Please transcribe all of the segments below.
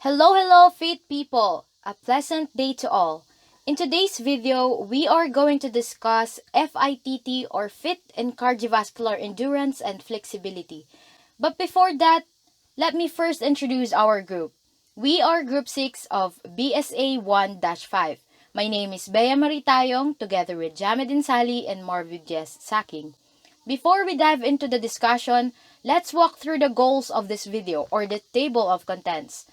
Hello, FITT people! A pleasant day to all. In today's video, we are going to discuss FITT or FITT in Cardiovascular Endurance and Flexibility. But before that, let me first introduce our group. We are Group 6 of BSA 1-5. My name is Bea Maritayong together with Jamedin Sali and Marvides Saking. Before we dive into the discussion, let's walk through the goals of this video or the table of contents.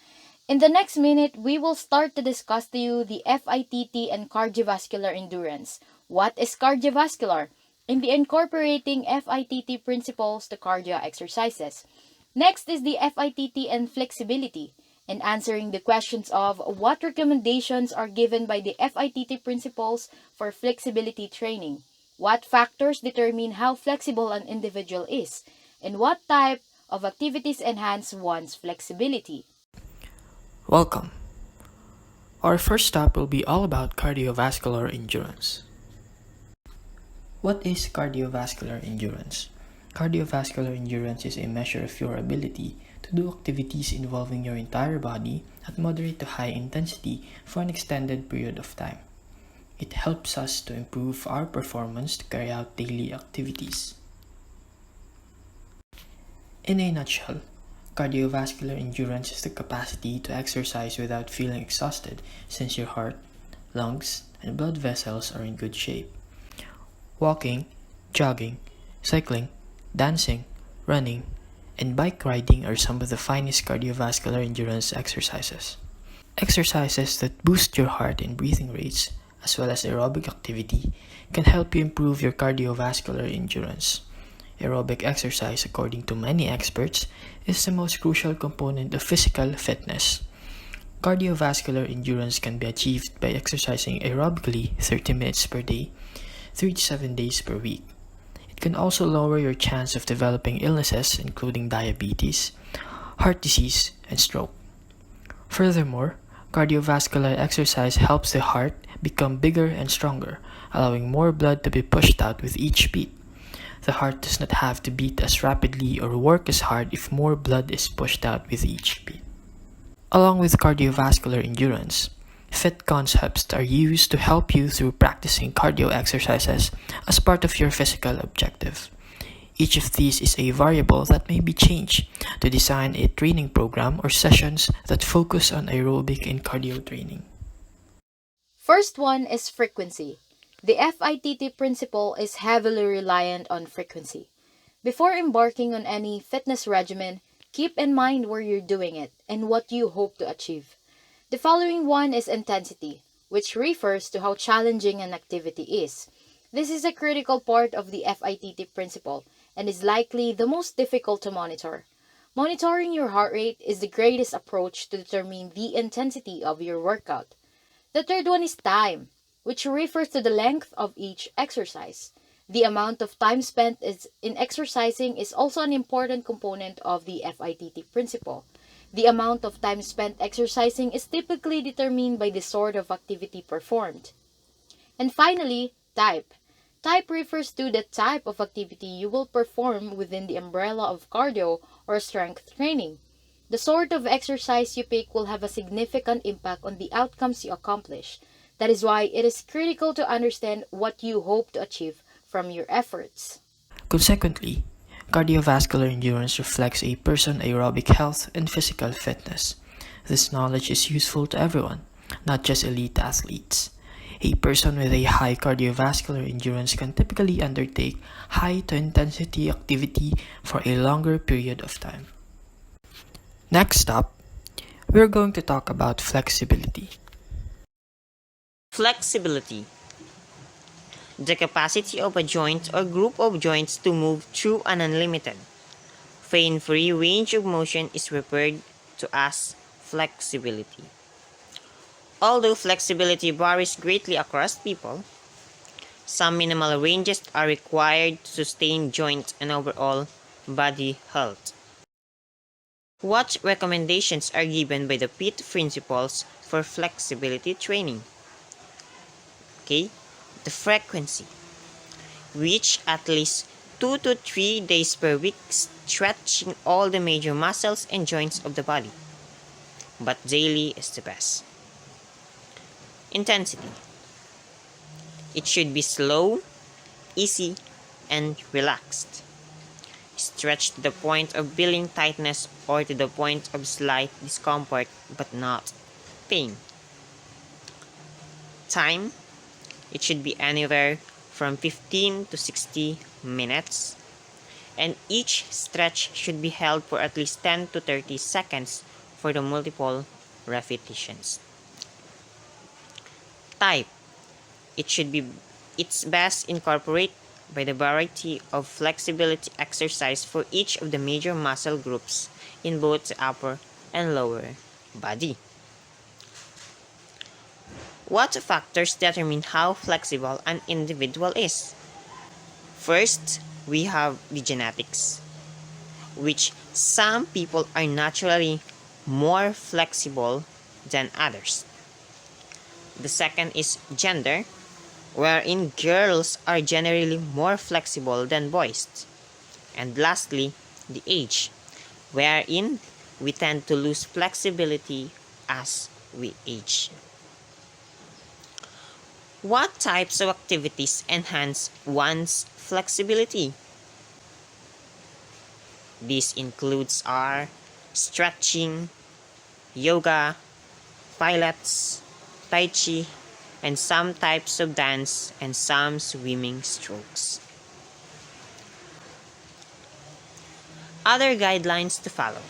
In the next minute, we will start to discuss to you the FITT and cardiovascular endurance. What is cardiovascular? And the incorporating FITT principles to cardio exercises. Next is the FITT and flexibility, and answering the questions of what recommendations are given by the FITT principles for flexibility training, what factors determine how flexible an individual is, and what type of activities enhance one's flexibility. Welcome. Our first stop will be all about cardiovascular endurance. What is cardiovascular endurance? Cardiovascular endurance is a measure of your ability to do activities involving your entire body at moderate to high intensity for an extended period of time. It helps us to improve our performance to carry out daily activities. In a nutshell, cardiovascular endurance is the capacity to exercise without feeling exhausted since your heart, lungs, and blood vessels are in good shape. Walking, jogging, cycling, dancing, running, and bike riding are some of the finest cardiovascular endurance exercises. Exercises that boost your heart and breathing rates, as well as aerobic activity, can help you improve your cardiovascular endurance. Aerobic exercise, according to many experts, is the most crucial component of physical fitness. Cardiovascular endurance can be achieved by exercising aerobically 30 minutes per day, 3 to 7 days per week. It can also lower your chance of developing illnesses including diabetes, heart disease, and stroke. Furthermore, cardiovascular exercise helps the heart become bigger and stronger, allowing more blood to be pushed out with each beat. The heart does not have to beat as rapidly or work as hard if more blood is pushed out with each beat. Along with cardiovascular endurance, FITT concepts are used to help you through practicing cardio exercises as part of your physical objective. Each of these is a variable that may be changed to design a training program or sessions that focus on aerobic and cardio training. First one is frequency. The FITT principle is heavily reliant on frequency. Before embarking on any fitness regimen, keep in mind where you're doing it and what you hope to achieve. The following one is intensity, which refers to how challenging an activity is. This is a critical part of the FITT principle and is likely the most difficult to monitor. Monitoring your heart rate is the greatest approach to determine the intensity of your workout. The third one is time, which refers to the length of each exercise. The amount of time spent in exercising is also an important component of the FITT principle. The amount of time spent exercising is typically determined by the sort of activity performed. And finally, type. Type refers to the type of activity you will perform within the umbrella of cardio or strength training. The sort of exercise you pick will have a significant impact on the outcomes you accomplish. That is why it is critical to understand what you hope to achieve from your efforts. Consequently, cardiovascular endurance reflects a person's aerobic health and physical fitness. This knowledge is useful to everyone, not just elite athletes. A person with a high cardiovascular endurance can typically undertake high to intensity activity for a longer period of time. Next up, we're going to talk about flexibility. Flexibility: the capacity of a joint or group of joints to move through an unlimited, pain-free range of motion is referred to as flexibility. Although flexibility varies greatly across people, some minimal ranges are required to sustain joint and overall body health. What recommendations are given by the FITT principles for flexibility training? Okay, the frequency: reach at least 2 to 3 days per week, stretching all the major muscles and joints of the body. but daily is the best. Intensity. It should be slow, easy, and relaxed. Stretch to the point of feeling tightness or to the point of slight discomfort but not pain. Time. It should be anywhere from 15 to 60 minutes, and each stretch should be held for at least 10 to 30 seconds for the multiple repetitions. Type. It should be its best incorporate by the variety of flexibility exercise for each of the major muscle groups in both the upper and lower body. What factors determine how flexible an individual is? First, we have the genetics, which some people are naturally more flexible than others. The second is gender, wherein girls are generally more flexible than boys. And lastly, the age, wherein we tend to lose flexibility as we age. What types of activities enhance one's flexibility? These includes are stretching, yoga, pilates, tai chi, and some types of dance and some swimming strokes. Other guidelines to follow.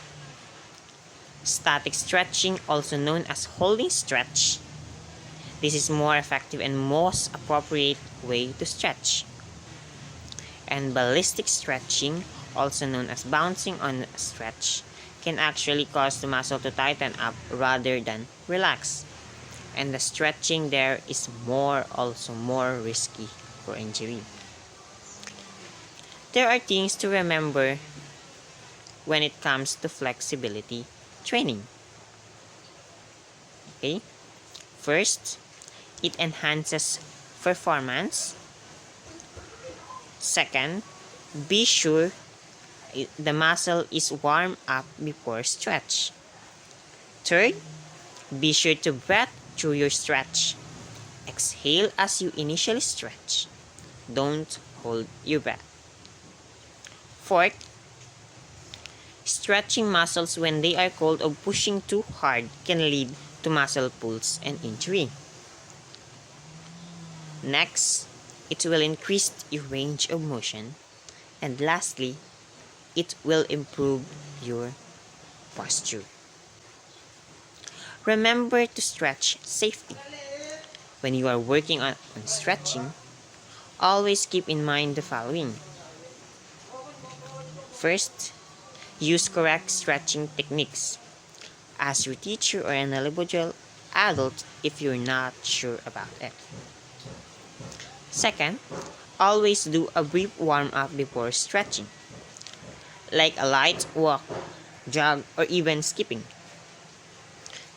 Static stretching, also known as holding stretch. This is more effective and most appropriate way to stretch. And ballistic stretching, also known as bouncing on a stretch, can actually cause the muscle to tighten up rather than relax. And the stretching there is also more risky for injury. There are things to remember when it comes to flexibility training. Okay? First, it enhances performance. Second, be sure the muscle is warmed up before stretch. Third, be sure to breathe through your stretch. Exhale as you initially stretch. Don't hold your breath. Fourth, stretching muscles when they are cold or pushing too hard can lead to muscle pulls and injury. Next, it will increase your range of motion. And lastly, it will improve your posture. Remember to stretch safely. When you are working on stretching, always keep in mind the following. First, use correct stretching techniques. Ask your teacher or an individual adult if you're not sure about it. Second, always do a brief warm-up before stretching, like a light walk, jog, or even skipping.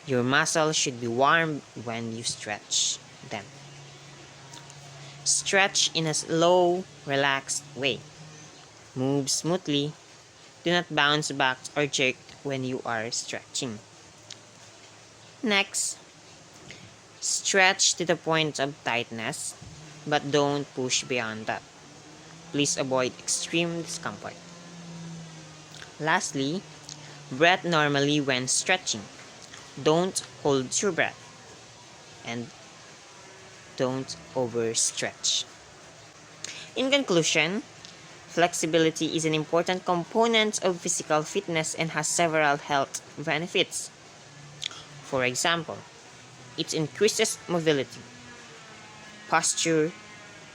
Your muscles should be warm when you stretch them. Stretch in a slow, relaxed way. Move smoothly. Do not bounce back or jerk when you are stretching. Next, stretch to the point of tightness, but don't push beyond that. Please avoid extreme discomfort. Lastly, breathe normally when stretching. Don't hold your breath and don't overstretch. In conclusion, flexibility is an important component of physical fitness and has several health benefits. For example, it increases mobility, posture,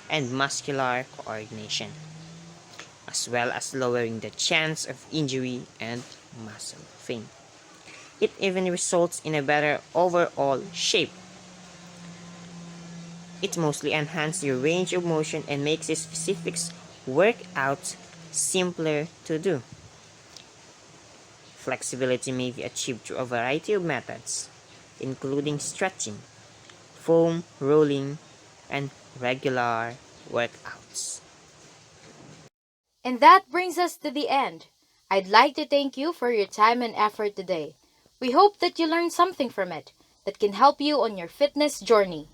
and muscular coordination, as well as lowering the chance of injury and muscle pain. It even results in a better overall shape. It mostly enhances your range of motion and makes the specific workouts simpler to do. Flexibility may be achieved through a variety of methods, including stretching, foam rolling, and regular workouts. And that brings us to the end. I'd like to thank you for your time and effort today. We hope that you learned something from it that can help you on your fitness journey.